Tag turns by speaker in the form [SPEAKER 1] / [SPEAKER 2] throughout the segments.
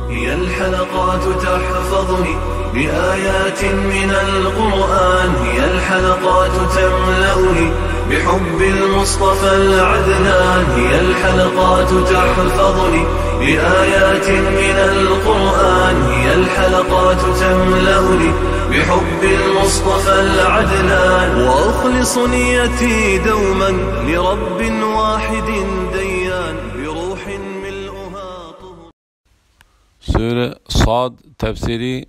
[SPEAKER 1] هي الحلقات تحفظني بآيات من القرآن، هي الحلقات تملأني بحب المصطفى العدنان، هي الحلقات تحفظني بآيات من القرآن، هي الحلقات تملأني بحب المصطفى العدنان، وأخلص نيتي دوما لرب واحد ديان بروح ملؤها طهر.
[SPEAKER 2] Sure Sad tefsiri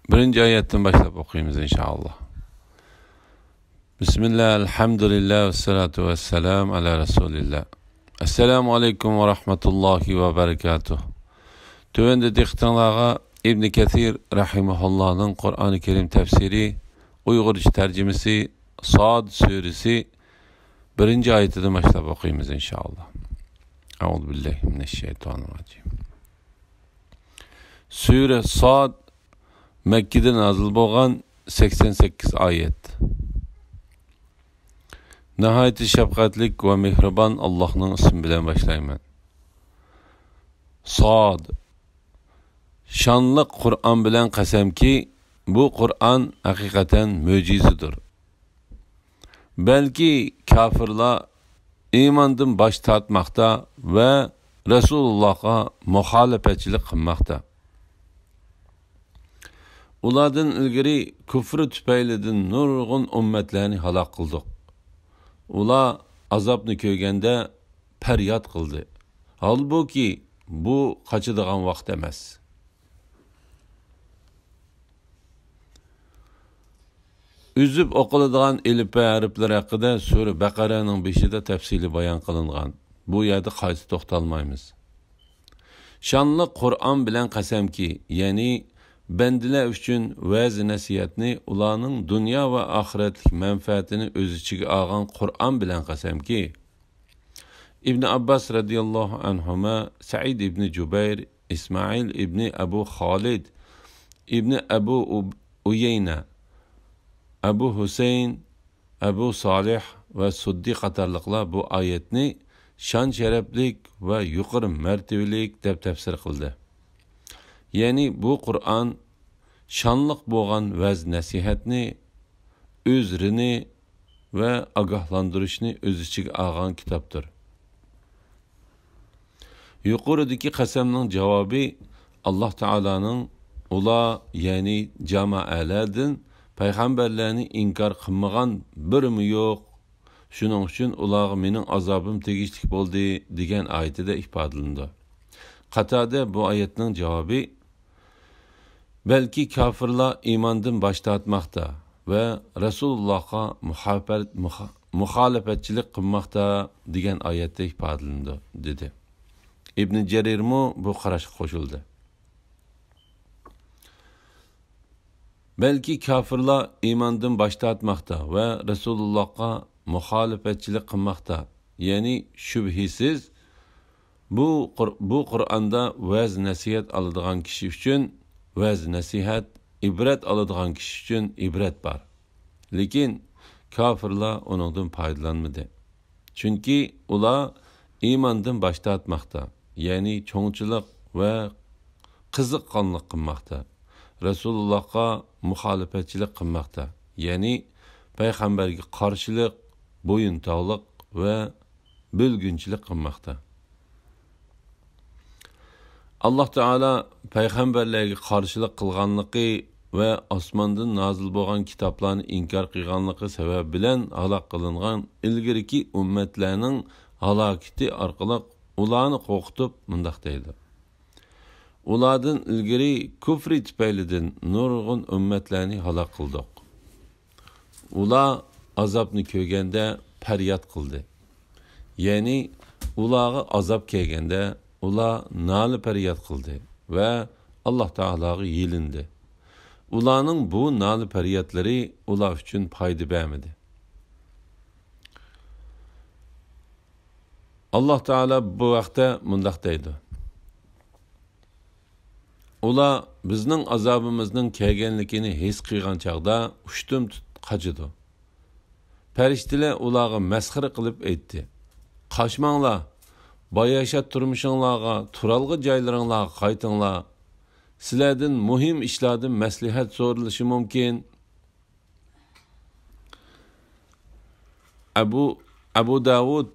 [SPEAKER 2] 1. ayetten başlayıp okuyayım inşallah. Bismillah, elhamdülillah ve salatu ve selam ala Resulillah. Esselamu aleyküm ve rahmetullahi ve berekatuh. Tövende diktanlağa İbn Kathir rahimahullah'ın Kur'an-ı Kerim tefsiri Uygurca tercümesi Sad suresi 1. ayetinden başlayıp okuyayım inşallah. Euzubillahimineşşeytanirracim. Sure Sad Mekke'de nazil bolgan 88 ayet. Nihayet şefkatlik ve mehriban Allah'ın ismi bilen başlayman. Sad. Şanlık Kur'an bilen kasem ki bu Kur'an hakikaten mucizedir. Belki kafirler imandan baş tartmakta ve Resulullah'a muhalefetçilik kılmakta. Ulardan ilgiri küfrü tüpeylidin nurgun ümmetlerini halak kıldık. Ular azapını köygende peryat kıldı. Halbuki bu kaçıdığan vakt emas. Üzüp okuladığan ilip-i harfler hakkında Sure Bakara'nın 5'de tefsili bayan kılıngan. Bu yerde qaysı toxtalmaymiz. Şanlı Kur'an bilen kasem ki, yani bendiler üçün vəz nəsiyyətini, ulanın dünya ve ahiretlik menfaatini öz içige ağan Kur'an bilen kasem ki, İbn Abbas radiyallahu anhuma, Sa'id ibn Cübeyr, İsmail ibn Ebu Khalid, İbn Ebu Uyeyne, Ebu Hüseyin, Ebu Salih ve Suddi qatarlıqlar bu ayetni şan şereflik ve yukarı mertebelik deb tefsir kıldı. Yani bu Kur'an şanlık boğan vez nasihatni, özrini ve agahlandırışını öz içige ağan kitaptır. Yukarıdaki qasamның cevabı Allah Teala'nın ula yani cemaatlerden peygamberlerini inkar kılmagan birimi yok. Şunun için ulağı mening azabım tegishlik bo'ldi degan ayetide ifadalandi. Qatada bu ayetning cevabı belki kafirlar imandan baş tortmoqda ve Resulullah'a muhalefetçilik qilmoqda degan ayette ifadalandi dedi. İbn Cerirmu bu qarashga qo'shildi. Belki kafirlar imandan baş tortmoqda ve Resulullah'a muhalefetçilik qilmoqda. Yani şübhisiz bu Kur'an'da vaz nasihat aladigan kishi uchun vaz nasihat, ibret aladigan kishi uchun ibret var. Lekin kafirlar onundan foydalanmadi. Çünkü ular imandan baş tortmoqda. Yani çoğunchilik ve qiziqqonlik qilmoqda. Resulullah'a muhalefetçilik qilmoqda. Yani Peygamberge qarşılık, boyuntağlık ve bölgünçilik qilmoqda. Allah Teala peygamberlerge qarşılık qilganligi ve osmondan nazil bo'lgan kitaplarni inkar qilganligi sabab bilan halak qilingan ilgiriki ummatlarning halokati orqali ularni qo'rqitib mundaq deydi. Ulardan ilgiri kufri tüpeylidin nurgun ummatlarni halak qildik. Ular azabni ko'rganda faryod qildi. Yani ulağı azab kelganda ular nali faryod qildi ve Allah Teala'ga yelindi. Ularning bu nali faryodlari ular uchun foyda bermadi. Allah Teala bu vaqtda mundaq deydi. Ular bizning azabimizning kelganligini his qilgan chaqda ushtum qachidi. Farishtalar ularga masxara qilib aytdi. Qaşmanglar, bayashat turmuşinglarga, turalgı joylaringlarga qaytinglar. sizlardan muhim ishlardan maslahat so'ralishi mumkin. Abu Davud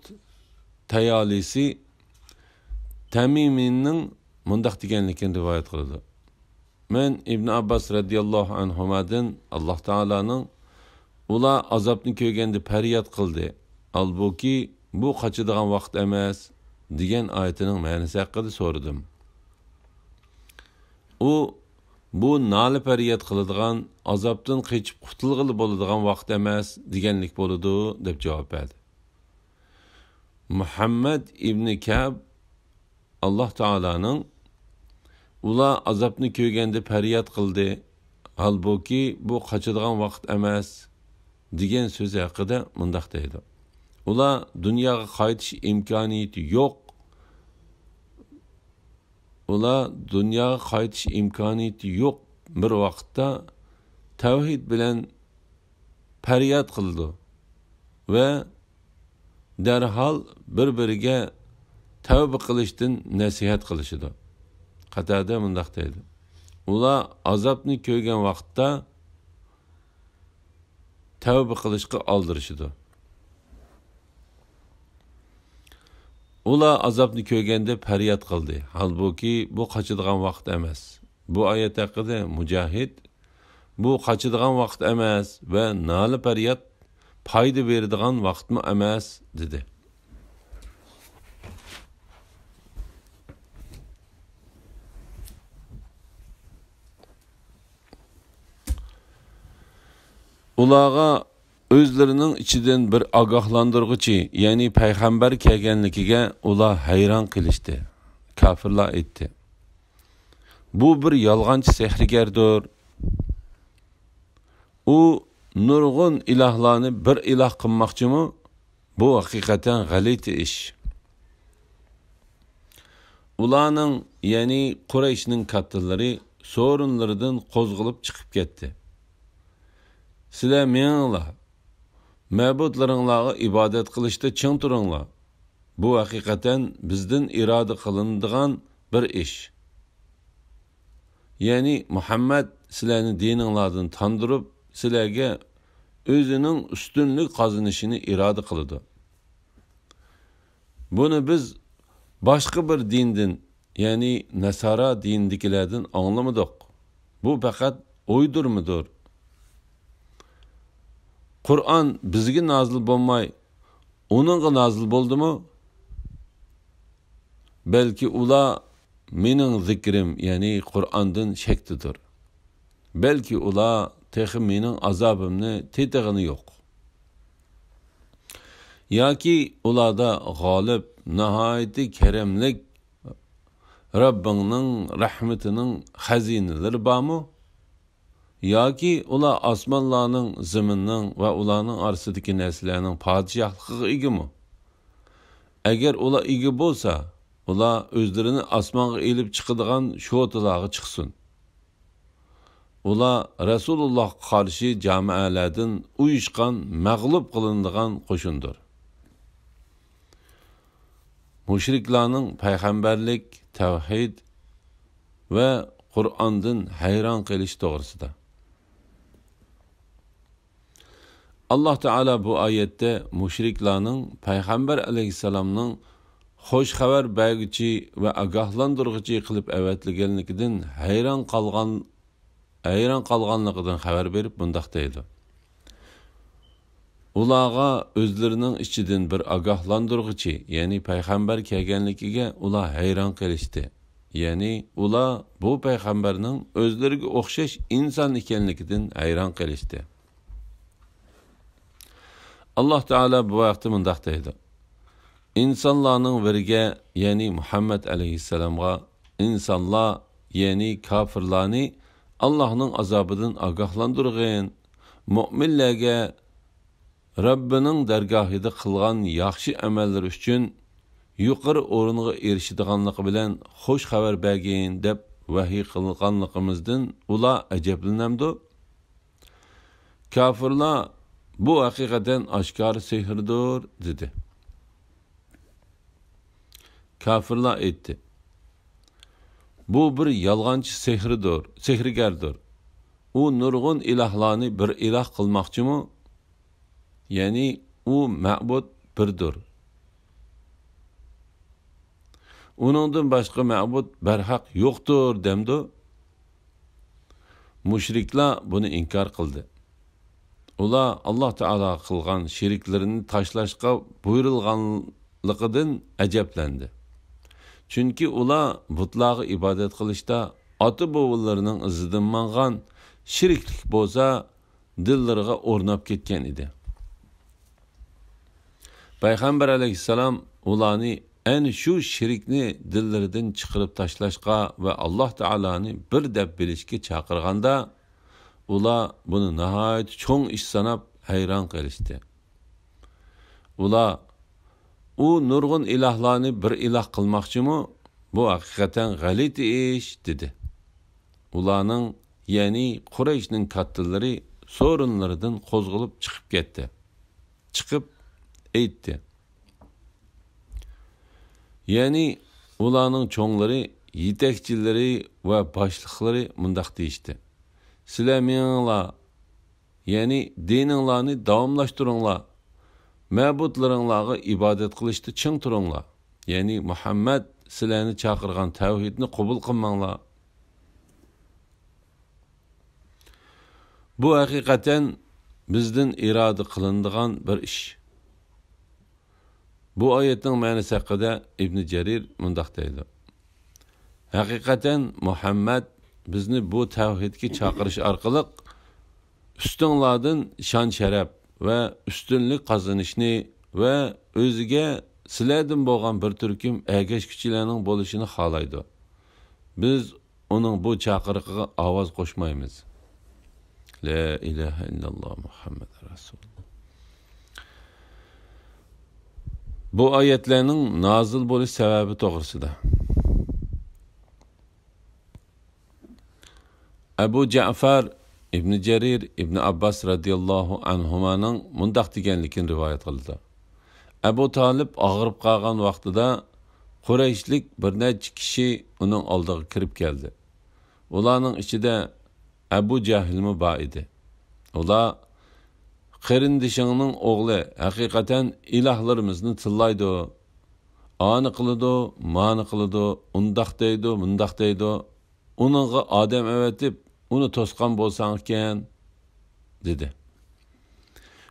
[SPEAKER 2] Tayalisi Tamimi'nin mundaq deganligini rivoyat qildi. Men İbn Abbas radhiyallohu anhumadan Alloh taolaning ular azobni ko'rganda faryod qildi. Albuki bu qochadigan vaqt emas degan oyatining ma'nosi haqida so'radim. U bu nali faryod qiladigan, azobdan qochib qutulg'ili bo'ladigan vaqt emas deganlik bo'ladi deb javob berdi. Muhammad ibn Ka'b Alloh taolaning ular azobni ko'rganda faryod qildi. Halbuki bu qochadigan vaqt emas degan so'zi haqida mundaq deydi. Ular dunyoga qaytish imkoniyati yo'q. Ular dunyoga qaytish imkoniyati yo'q bir vaqtda tavhid bilan faryod qildi va darhol bir-biriga tavba qilishdan nasihat qilishdi. Qatada mundaq deydi. Ular azobni ko'rgan vaqtda tavba qilishga oldirishdi. Ular azobni ko'rganda faryod qildi. Halbuki bu qochadigan vaqt emas. Bu oyat haqida Mujahid bu qochadigan vaqt emas va noli faryod foyda beradigan vaqtmi emas dedi. Ularga özlerinin içinden bir agahlandırgıcı, yani peygamber kelgenligiga ular hayran qilishdi. Kafirlar aytdi. Bu bir yolg'onchi sehrgardir. U nurg'un ilahlarni bir ilah qilmoqchimi? Bu haqiqatan g'alati ish. Ularning, yani Qurayshning kattalari sorunlaridan qo'zg'alib chiqib ketdi. Sizlar meninglar, ma'budlaringlarga ibodat qilishda ching turinglar. Bu haqiqatan bizdan iroda qilinadigan bir ish. Yani Muhammad sizlarni dininglardan tandırıp sizlarga o'zining ustunlik qozonishini iroda qiladi. Buni biz boshqa bir dindan, yani Nasara dindikilardan anglamadik. Bu faqat o'ydirmidir. Qur'on bizga nozil bo'lmay, uningga nozil bo'ldimi? Belki ular mening zikrim, yani Qur'ondan shaktidir. Belki ular texi mening azobimni tetig'ini yo'q. Yoki ularda g'olib, nihoyatda karamlik Rabbingning rahmatining xazinalari bormi? Yoki ular osmonlarning, zaminning va ularning orasidagi narsalarning podshohligiga egami? Agar ular ega bo'lsa, ular o'zlarini osmonga elib chiqadigan sho'talarga chiqsin. Ular Rasululloh qarshi jamoalardan uyushgan, mag'lub qilinadigan qo'shindir. Mushriklarning payg'ambarlik, tavhid va Qur'ondan hayron qilish to'g'risida. Allah Teala bu ayette müşriklarning Peygamber aleyhisselamning xo'sh xabar berguchi va agahlandırgıcı qilib avatlaganligidan hayron qolganligidan xabar berib bundaq deydi. Ularga o'zlarining ichidan bir agahlandırgıcı, yani payg'ambar kelganligiga ular hayron qilishdi. Yani ular bu payg'ambarning o'zlariga o'xshash inson ekanligidan hayron qilishdi. Allah Teala bu vaqtda mundaq deydi. İnsanlarning biriga, yani Muhammed aleyhisselamga, insanlar, yani kafirlarni Allah'ның azobidan agahlandırgın, mu'minlarga Rabbining dargohida qilgan yaxshi amallar uchun yuqori o'ringa erishadiganligi bilan xo'sh xabar bergin deb vahiy qilganligimizdan ular ajablanamdi. Kafirlar bu hakikaten aşkar sehirdir dedi. Kafirlar etti. bu bir yolg'onchi sehrgardir. U nurg'un ilahlarni bir ilah qilmoqchimi? Ya'ni u ma'bud birdir. Uningdan boshqa ma'bud barhaq yo'qdir demdi. Mushriklar buni inkor qildi. Ular Alloh taolo qilgan sheriklarini tashlashga buyurilganligidan ajablandi. Chunki ular butlarga ibodat qilishda ota-bobolarining izidan mangan shiriklik bo'lsa, dillariga o'rnab ketgan edi. Payg'ambar alayhissalom ularni ana shu shirikni dillaridan chiqarib tashlashga va Alloh taoloni bir deb bilishga chaqirganda, ular buni nihoyat cho'ng ish sanab hayron qolishdi. Ular u nurg'un ilahlarni bir ilah qilmoqchimi? Bu haqiqatan g'alati ish dedi. Ularning, ya'ni Qurayshning kattalari so'rinlaridan qo'zg'alib chiqib ketdi. Chiqib aytdi. Ya'ni ularning cho'nglari, yetakchilari va boshliqlari mundaq deyishdi. Sizlar meninglar, ya'ni dininglarni davomlashtiringlar. Ma'budlaringlarga ibodat qilishda ching turinglar. Ya'ni Muhammad sizlarni chaqirgan tavhidni qabul qilmanglar. Bu haqiqatan bizdan iroda qilinadigan bir ish. Bu oyatning ma'nosi haqida Ibn Jarir mundaq deydi. Haqiqatan Muhammad bizni bu tavhidga chaqirish orqali ustunlardan shon sharaf va ustunlik qozonishni va o'ziga sizlardan bo'lgan bir turkum agash kuchlarning bo'lishini xohlaydi. Biz uning bu chaqiriqiga ovoz qo'shmaymiz. La ilaha illalloh Muhammad rasululloh. Bu oyatlarning nozil bo'lish sababi to'g'risida Abu Ja'far Ibn Jarir Ibn Abbas radiyallohu anhumaning mundaq deganligini rivoyat qildi. Abu Talib og'rib qolgan vaqtida Qurayshlik bir necha kishi uning oldiga kirib keldi. Ularning ichida Abu Jahlmi bor edi. Ular qarindishingning o'g'li haqiqatan ilahlarimizni tillaydi, ani qiladi, mani qiladi, undaq deydi, mundaq deydi. Uningga odam avatib, uni to'sqan bo'lsang ekan, dedi.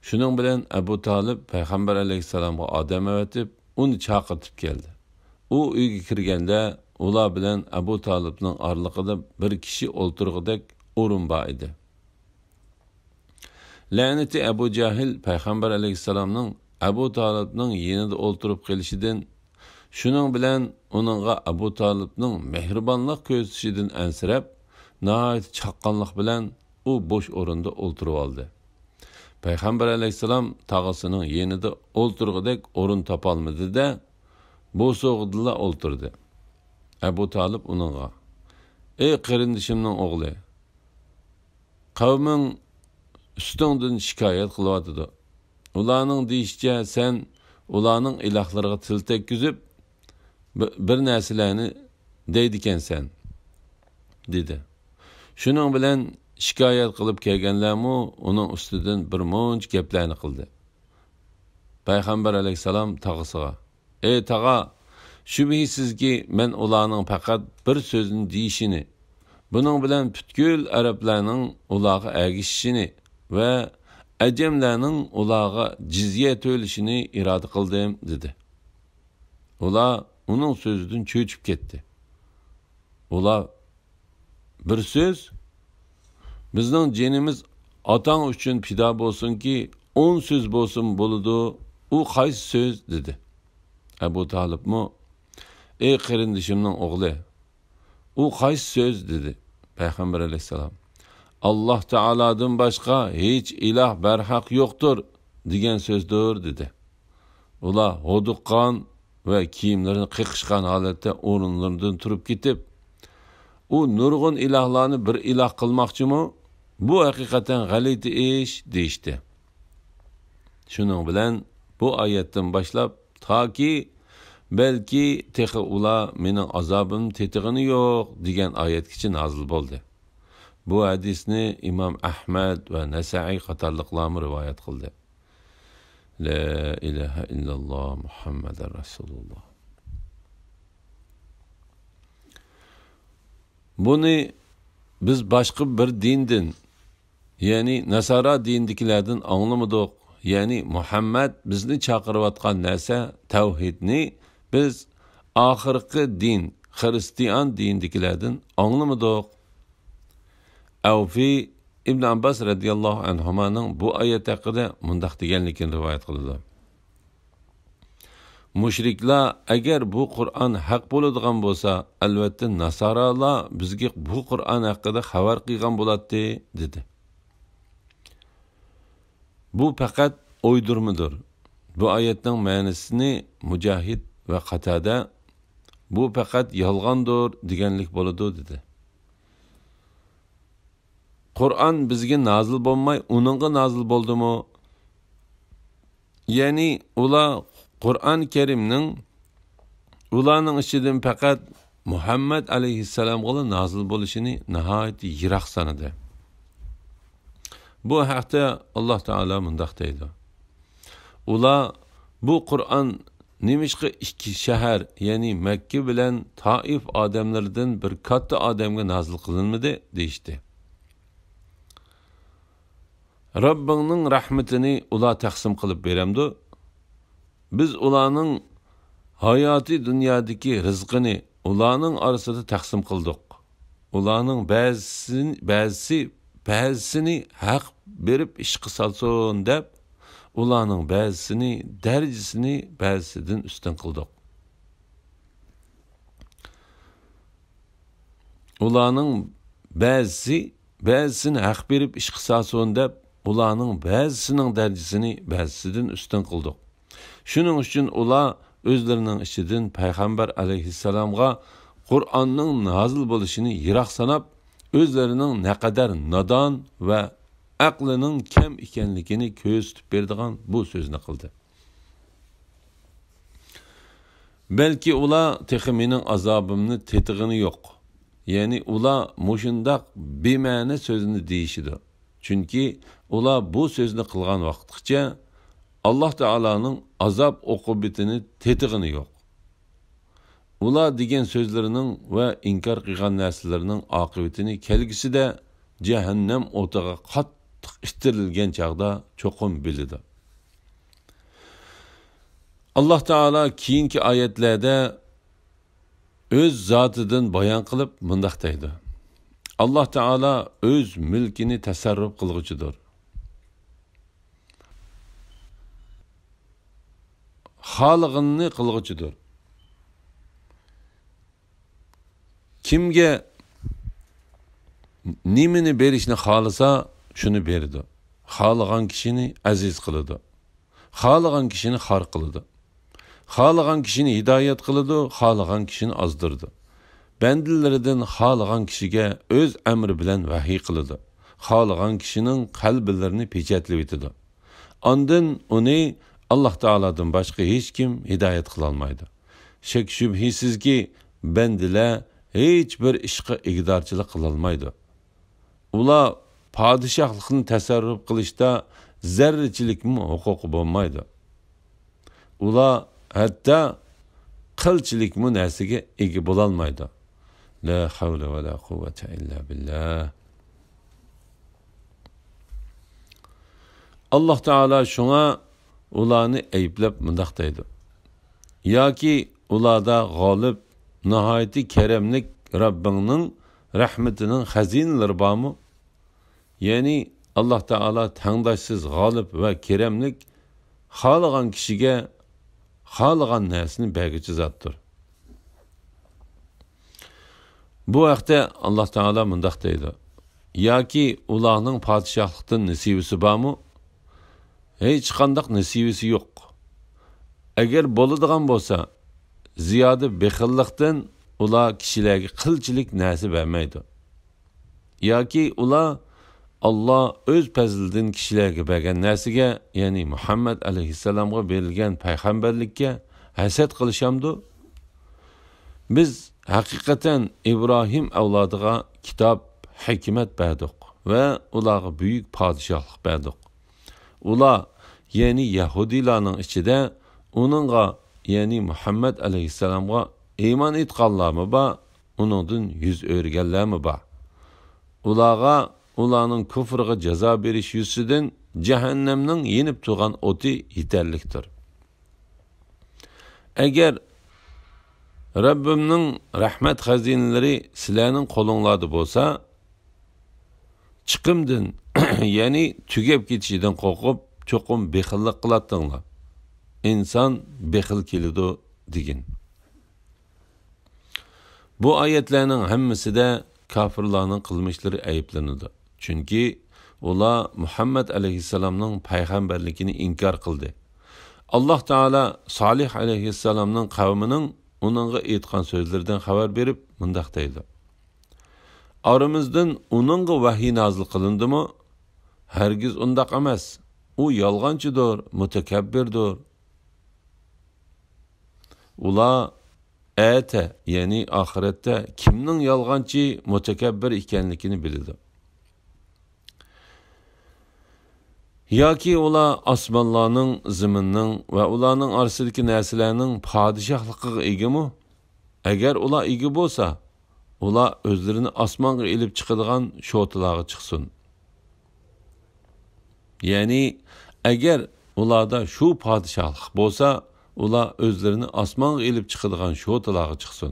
[SPEAKER 2] Shuning bilan Abu Talib payg'ambar alayhissalomga odam avatib, uni chaqirtib keldi. U uyga kirganda ular bilan Abu Talibning oraliqida bir kishi o'ltirg'idek o'rin bor edi. La'nati Abu Jahl payg'ambar alayhissalomning Abu Talibning yonida o'ltirib qolishidan, shuning bilan uningga Abu Talibning mehribonlik ko'rsatishidan ansirab, nihoyat chaqqonlik bilan u bo'sh o'rinda o'ltirib oldi. Payg'ambar alayhissalom tog'asining yonida o'ltirg'idek o'rin topolmadi-da, bo'sog'idla o'ltirdi. Abu Talib uningga: "Ey qarindishimning o'g'li, qavming ustingdan shikoyat qilyotdi. Ularning deyishicha sen ularning ilohlariga til tekkizib bir narsalarni deydikansan," dedi. Shuning bilan shikoyat qilib kelganlarmi uning ustidan bir munch gaplarni qildi. Payg'ambar alayhisalom tog'asiga: "Ey tog'a, shubhisizki men ularning faqat bir so'zini deyishini, buning bilan butkul arablarning ularga agishishini va ajamlarning ularga jizya to'lashini iroda qildim," dedi. Ular uning so'zidan cho'chib ketdi. Ular: "Bir so'z? Bizning jinimiz otang uchun fido bo'lsinki, 10 so'z bo'lsin bo'ladi. U qaysi so'z?" dedi. Abu Talibmi: "Ey qarindishimning o'g'li, u qaysi so'z?" dedi. Payg'ambar alayhissalom: "Alloh taolodan boshqa hech iloh barhaq yo'qdir degan so'zdir," dedi. Ular hodiqqan va kiyimlarini qiqishgan holatda o'rinlaridan turib ketib, "U nurg'un ilahlarni bir iloh qilmoqchimi? Bu haqiqatan g'alati ish," deyishdi. Shuning bilan bu oyatdan boshlab toki balki texi ular mening azobim tetig'ini yo'q degan oyatgacha nozil bo'ldi. Bu hadisni imom Ahmad va Nasai qatorliqlar rivoyat qildi. La ilaha illalloh Muhammadur Rasululloh. Buni biz boshqa bir dindan, ya'ni Nasara dindikilardan anglamadik. Ya'ni Muhammad bizni chaqirayotgan narsa tavhidni biz oxirgi din, Xristian dindikilardan anglamadik. Avfi İbn Abbas radiyallohu anhumaning bu oyat haqida mundaq deganligini rivoyat qiladi. Mushriklar agar bu Qur'on haq bo'ladigan bo'lsa, albatta Nasaralar bizga bu Qur'on haqida xabar qilgan bo'ladi dedi. Bu faqat o'ydirmadir. Bu oyatning ma'nosini Mujahid va Qatada bu faqat yolg'ondir deganlik bo'ladi dedi. Qur'on bizga nozil bo'lmay, uningga nozil bo'ldimi? Ya'ni ular Qur'on Karimning ularning ichidan faqat Muhammad alayhissalomga nozil bo'lishini nihoyat yiroq sanadi. Bu haqda Alloh taolo mundaq deydi. Ular bu Qur'on nemishqa ikki shahar, ya'ni Makka bilan Taif odamlaridan bir katta odamga nozil qilinmadi deyishdi. Rabbingning rahmatini ular taqsim qilib beramdi. Biz ularning hayoti dunyodagi rizqini ularning orasida taqsim qildik. Ularning ba'zisini haq berib ish qilsin deb, ularning ba'zisini darajasini ba'zisidan ustun qildik. Ularning ba'zisini haq berib ish qilsin deb, ularning ba'zisining darajasini ba'zisidan ustun qildik. Shuning uchun ular o'zlarining ichidan payg'ambar alayhissalomga Qur'onning nozil bo'lishini yiroq sanab, o'zlarining naqadar nodon va aqlining kam ekanligini ko'rsatib berdigan bu so'zni qildi. Balki ular texi mening azobimni tetig'ini yo'q. Ya'ni ular mushundaq bema'ni so'zni deyishidi. Chunki ular bu so'zni qilgan vaqtgacha Alloh taolaning azob uqubatini tetig'ini yo'q. Ular degan so'zlarining va inkor qilgan narsalarining oqibatini kelgusida jahannam o'tiga qattiq ittirilgan chaqda cho'qim biladi. Alloh taolo keyingi oyatlarda o'z zotidan bayon qilib mundaq deydi. Alloh taolo o'z mulkini tasarruf qilguchidir. Xoliqini qilguchidir. Kimga nimani berishni xohlasa, shuni berdi. Xohlagan kishini aziz qiladi. Xohlagan kishini xor qiladi. Xohlagan kishini hidoyat qiladi, xohlagan kishini ozdirdi. Bandalaridan xohlagan kishiga o'z amri bilan vahiy qiladi. Xohlagan kishining qalblarini pechatlab etadi. Ondan uni Alloh taoladan boshqa hech kim hidoyat qila olmaydi. Shak shubhisizki bandalar hech bir ishga igdorchilik qila olmaydi. Ular podshohlikni tasarruf qilishda zarrachilikmi huquqi bo'lmaydi. Ular hatto qilchilikmi narsaga ega bo'la olmaydi. La havla va la quvvata illa billah. Alloh taolo shunga ularni ayblab mundaq deydi. Yoki ularda g'olib, nihoyatda karamlik Rabbingning rahmatining xazinalari bormi? Ya'ni Alloh taolo tangdoshsiz g'olib va karamlik, xohlagan kishiga xohlagan narsani berguchi zotdir. Bu vaqtda Alloh taolo mundaq deydi. Yoki ularning podshohlikdan nasibasi bormi? Hech qanday nasibasi yo'q. Agar bo'ladigan bo'lsa, ziyoda bexillikdan ular kishilarga qilchilik nasib bermaydi. Yoki ular Allah o'z fazlidan kishilarga bergan narsaga, ya'ni Muhammad alayhissalomga berilgan payg'ambarlikka hasad qilishamdi? Biz haqiqatan İbrahim avlodiga kitob, hikmat berdik va ularga buyuk podshohlik berdik. Ular, ya'ni Yahudilarning ichida uningga, ya'ni Muhammad alayhissalomga iymon etganlarmi bor, uningdan yuz o'rganlarmi bor? Ularga ularning kufriga jazo berish yuzidan jahannamning yenib turgan o'ti yetarlikdir. Agar Rabbimning rahmat xazinalari sizlarning qo'linglarda bo'lsa, chiqimdan, ya'ni tugab ketishidan qo'rqib, cho'qim bexillik qiladinglar. İnsan bexil keladi degin. Bu oyatlarning hammasida kafirlarning qilmishlari ayıplanadi. Chunki ular Muhammad alayhissalomning payg'ambarligini inkor qildi. Alloh taolo Solih alayhissalomning qavmining uningga aytgan so'zlaridan xabar berib, mundaq deydi: Aramızdan uningga vahiy nozil qilindimi? Hargiz undaq emas. U yolg'onchidir, mutakabbirdir. Ular ate, ya'ni oxiratda kimning yolg'onchi, mutakabbir ekanligini biladi. Yoki ular osmonlarning, zaminning va ularning orasidagi narsalarning podshohligiga egami? Agar ular ega bo'lsa, ular o'zlarini osmonga elib chiqadigan sho'tilarga chiqsin. Ya'ni agar ularda shu podshohlik bo'lsa, ular o'zlarini osmonga elib chiqadigan sho'tilarga chiqsin.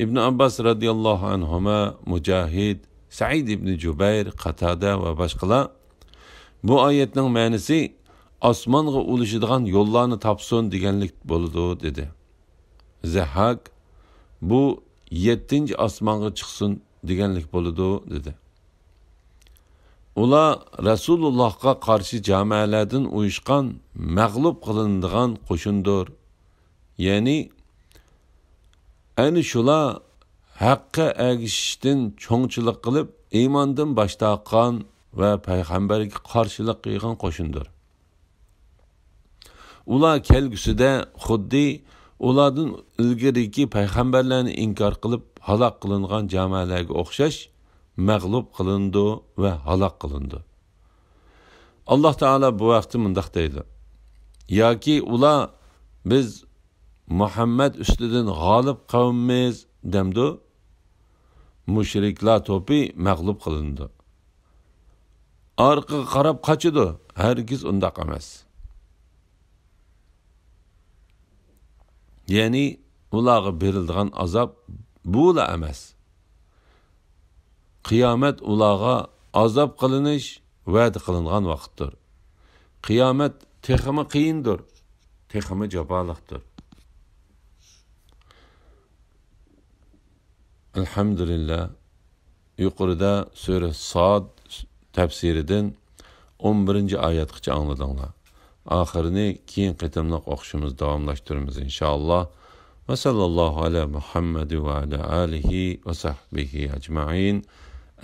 [SPEAKER 2] İbn Abbas radhiyallohu anhuma, Mujahid, Said ibn Jubayr, Qatada va boshqalar bu oyatning ma'nosi osmonga ulashadigan yo'llarni topsin deganlik bo'ladi dedi. Zahak bu 7-chi osmonga chiqsin deganlik bo'ladi dedi. Ular Rasulullohga qarshi jamoalardan uyushgan mag'lub qilinadigan qo'shindir. Ya'ni ayni shular haqqa ergishishdan cho'ngchilik qilib, iymondan bosh tortgan va payg'ambarga qarshilik qilgan qo'shindir. Ular kelgusida xuddi ulardan ilgariki payg'ambarlarni inkor qilib halok qilingan jamoalarga o'xshash mag'lub qilindi va halok qilindi. Alloh taolo bu vaqtda mundaq deydi: Yoki ular biz Muhammad ustidan g'olib qavmimiz demdi, mushriklar to'pi mag'lub qilindi. Orqaga qarab qochidi, hargiz undaq emas. Ya'ni ularga berilgan azob bular emas. Qiyomat ularga azob qilinish va'da qilingan vaqtdir. Qiyomat texmi qiyindir, texmi jaboliqdir. Elhamdülillah, yuqorida sura Sad tafsiridan 11-ci oyatgacha angladinglar. Oxirini keyin qitimliq o'qishimiz davomlashtiramiz inshaalloh. Va sallallohu ala Muhammad va ala alihi va sahbihi ajma'in.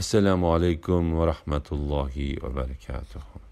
[SPEAKER 2] Assalomu alaykum va rahmatullohi va barakatuh.